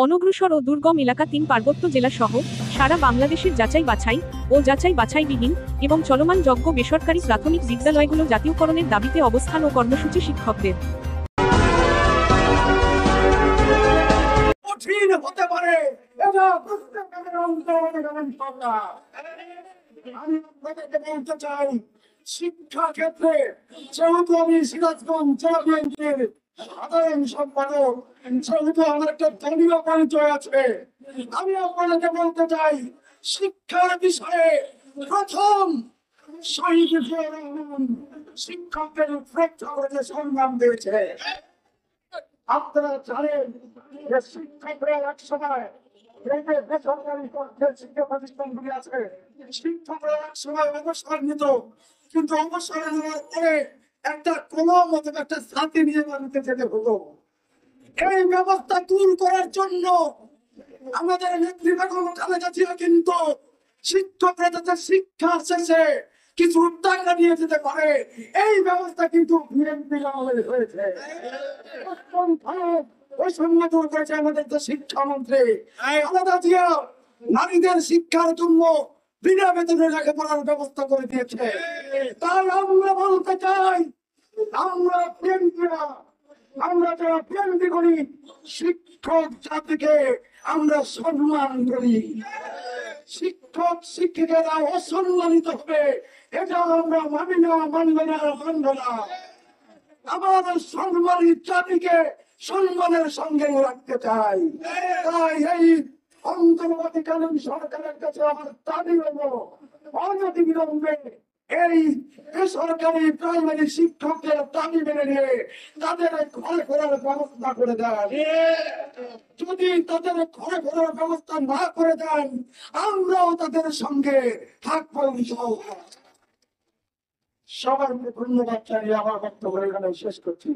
অনগ্রসর ও দুর্গম এলাকা ৩ পার্বত্য জেলা সহ সারা বাংলাদেশের যাচাই বাছাই ও যাচাই বাছাইবিহীন এবং চলমান যোগ্য বেসরকারি প্রাথমিক বিদ্যালয়গুলো জাতীয়করণের দাবিতে অবস্থান ও কর্মসূচি শিক্ষকদের। কঠিন হতে পারে, এটা প্রত্যেকের অন্তর্গত সরকার। আমি আপনাদেরকে বলতে চাই, শিক্ষা ক্ষেত্রে যেহেতু আমি সিরাজগঞ্জ জেলা বিএনপির সাধারণ সম্পাদক, যেহেতু আমার একটা দলীয় পরিচয় আছে, আমি আপনাদেরকে বলতে চাই, শিক্ষার বিষয়ে প্রথম শহীদ জিয়াউর রহমান শিক্ষকদের রক্ষা করতে সংগ্রাম দিয়েছে। আপনারা জানেন যে শিক্ষকরা এক সময় বেসরকারি শিক্ষা প্রতিষ্ঠানগুলি আছে, শিক্ষকরা এক সময় অবসর নিত, কিন্তু অবসর নেওয়ার পরে একটা কলম অথবা একটা ছাতি নিয়ে বাড়িতে যেতে হলো। এই ব্যবস্থা দূর করার জন্য আমাদের নেত্রী বেগম খালেদা জিয়া কিন্তু শিক্ষকরা যাতে শিক্ষা শেষে কিছু টাকা নিয়ে যেতে পারে, এই ব্যবস্থা কিন্তু বিএনপি আমলে হয়েছে। ওই সঙ্গে দূর করেছে আমাদের তো শিক্ষামন্ত্রী খালেদা জিয়া, নারীদের শিক্ষার জন্য বিনা বেতনে লেখাপড়ার ব্যবস্থা করে দিয়েছে। তাই আমরা বলতে চাই, আমরা বিএনপিরা, আমরা যারা বিএনপি করি, শিক্ষক জাতিকে আমরা সম্মান করি। শিক্ষক শিক্ষিকারা অসম্মানিত হবে, এটা আমরা মানি না, মানবে না, মানব না। আমাদের সম্মানিত জাতিকে সম্মানের সঙ্গে রাখতে চাই। তাই এই অন্তর্বর্তীকালীন সরকারের কাছে আমার দাবি হলো, অনতি বিলম্বে এই বেসরকারি প্রাইমারি শিক্ষকদের দাবি মেনে নিয়ে তাদের ঘরে ঘরের ব্যবস্থা করে দেন। যদি তাদের ঘরে ঘরের ব্যবস্থা না করে দেন, আমরাও তাদের সঙ্গে থাকবো। সবার ধন্যবাদ জানিয়ে আমার বক্তব্য এখানে শেষ করছি।